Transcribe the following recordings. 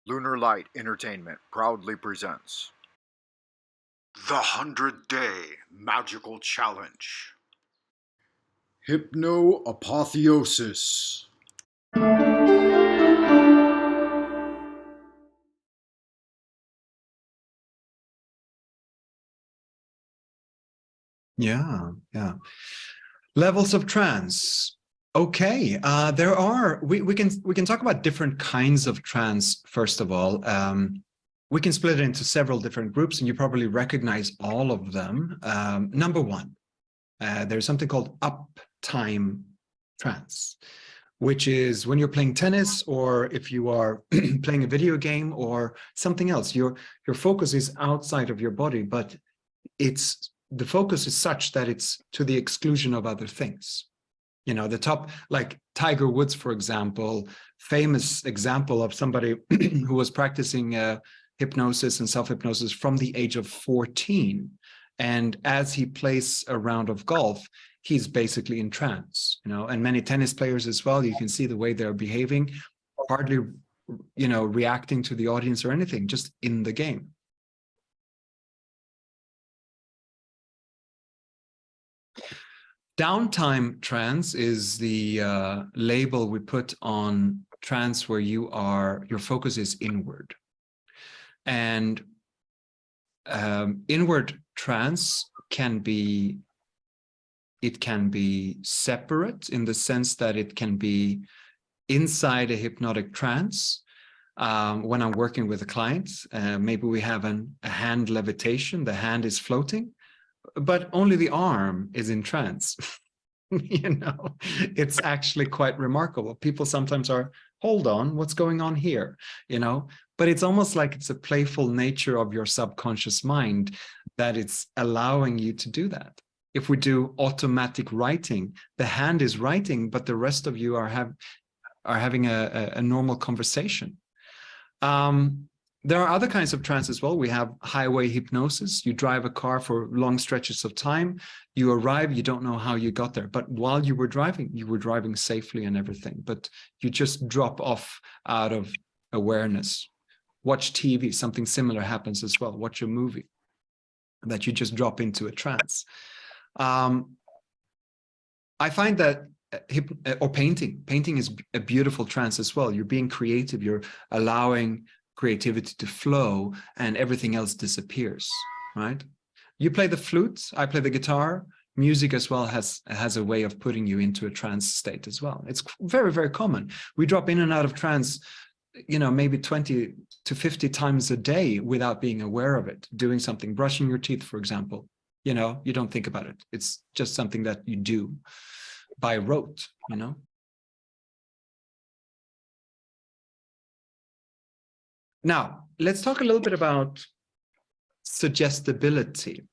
Lunar Light Entertainment proudly presents the 100-Day Magical Challenge. HypnoApotheosis. Yeah. Levels of trance. Okay, we can talk about different kinds of trance. First of all, we can split it into several different groups, and you probably recognize all of them. Number one, there's something called uptime trance, which is when you're playing tennis, or if you are playing a video game or something else. Your focus is outside of your body, but the focus is such that it's to the exclusion of other things. You know, the top, like Tiger Woods, for example, famous example of somebody who was practicing hypnosis and self-hypnosis from the age of 14. And as he plays a round of golf, he's basically in trance, you know, and many tennis players as well. You can see the way they're behaving, hardly, you know, reacting to the audience or anything, just in the game. Downtime trance is the label we put on trance where your focus is inward. And inward trance can be separate in the sense that it can be inside a hypnotic trance. When I'm working with a client, maybe we have a hand levitation, the hand is floating, but only the arm is in trance. You know, it's actually quite remarkable. People sometimes are, hold on, what's going on here? You know, but it's almost like it's a playful nature of your subconscious mind that it's allowing you to do that. If we do automatic writing, the hand is writing, but the rest of you are having a normal conversation. There are other kinds of trance as well. We have highway hypnosis. You drive a car for long stretches of time. You arrive, you don't know how you got there. But while you were driving safely and everything. But you just drop off out of awareness. Watch TV, something similar happens as well. Watch a movie, that you just drop into a trance. I find that or painting is a beautiful trance as well. You're being creative. You're allowing creativity to flow, and everything else disappears, right? You play the flute, I play the guitar. Music as well has a way of putting you into a trance state as well. It's very, very common. We drop in and out of trance, you know, maybe 20 to 50 times a day without being aware of it. Doing something, brushing your teeth, for example, you know, you don't think about it. It's just something that you do by rote, you know. Now, let's talk a little bit about suggestibility,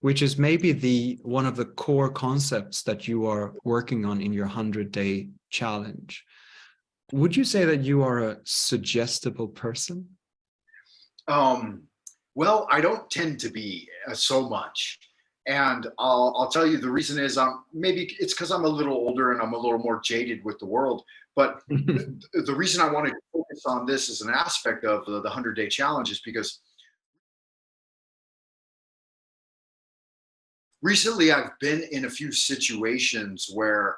which is maybe one of the core concepts that you are working on in your 100-day challenge. Would you say that you are a suggestible person? Well, I don't tend to be so much. And I'll tell you the reason is maybe it's because I'm a little older and I'm a little more jaded with the world. But the reason I wanted to focus on this as an aspect of the 100-day challenge is because recently I've been in a few situations where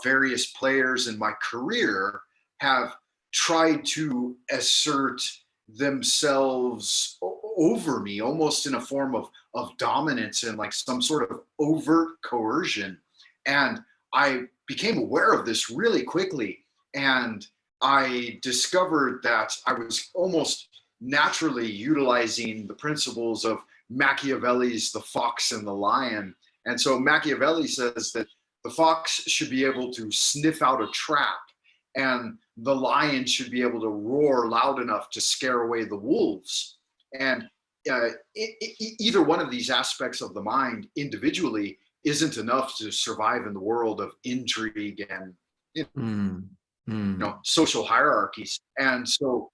various players in my career have tried to assert themselves over me, almost in a form of dominance and like some sort of overt coercion. And I became aware of this really quickly. And I discovered that I was almost naturally utilizing the principles of Machiavelli's The Fox and the Lion. And so Machiavelli says that the fox should be able to sniff out a trap, and the lion should be able to roar loud enough to scare away the wolves. And either one of these aspects of the mind individually isn't enough to survive in the world of intrigue and social hierarchies. And so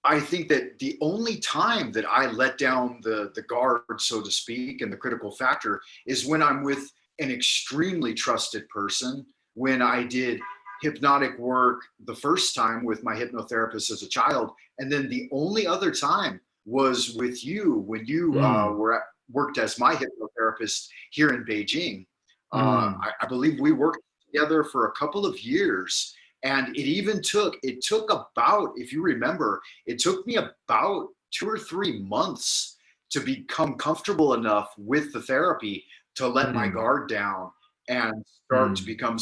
I think that the only time that I let down the guard, so to speak, and the critical factor is when I'm with an extremely trusted person, when I did hypnotic work the first time with my hypnotherapist as a child, and then the only other time was with you when you Mm, worked as my hypnotherapist here in Beijing. mm, I believe we worked together for a couple of years, and it took about, if you remember, it took me about 2 or 3 months to become comfortable enough with the therapy to let my mm, guard down and start to mm, become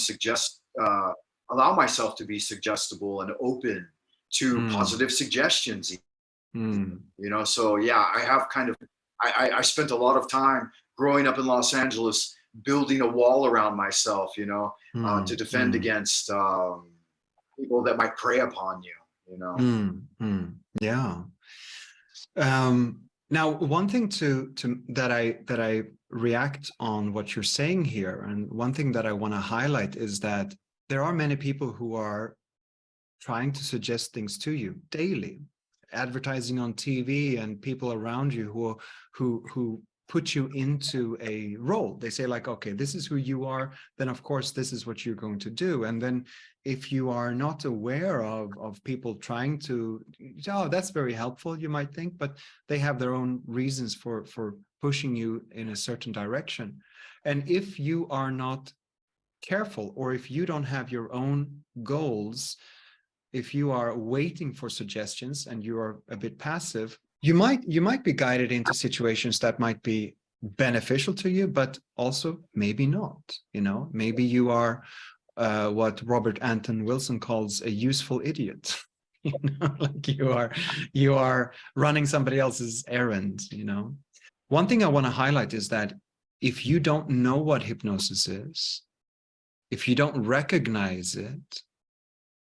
allow myself to be suggestible and open to mm, positive suggestions. mm, So yeah, I have kind of I spent a lot of time growing up in Los Angeles building a wall around myself, to mm, defend mm, against people that might prey upon you. mm, mm. Yeah. Now, one thing to that I react on what you're saying here, and one thing that I want to highlight is that there are many people who are trying to suggest things to you daily, advertising on TV and people around you who put you into a role. They say like, okay, this is who you are, then of course this is what you're going to do. And then if you are not aware of people trying to, oh, that's very helpful, you might think, but they have their own reasons for pushing you in a certain direction. And if you are not careful, or if you don't have your own goals, if you are waiting for suggestions and you are a bit passive, you might be guided into situations that might be beneficial to you, but also maybe not. Maybe you are what Robert Anton Wilson calls a useful idiot. Like you are running somebody else's errand. One thing I want to highlight is that if you don't know what hypnosis is, if you don't recognize it,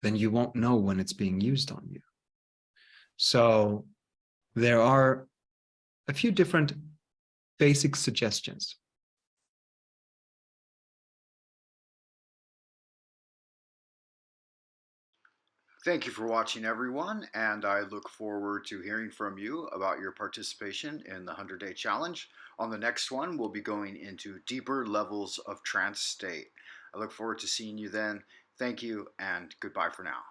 then you won't know when it's being used on you. So there are a few different basic suggestions. Thank you for watching, everyone, and I look forward to hearing from you about your participation in the 100-Day Challenge. On the next one, we'll be going into deeper levels of trance state. I look forward to seeing you then. Thank you, and goodbye for now.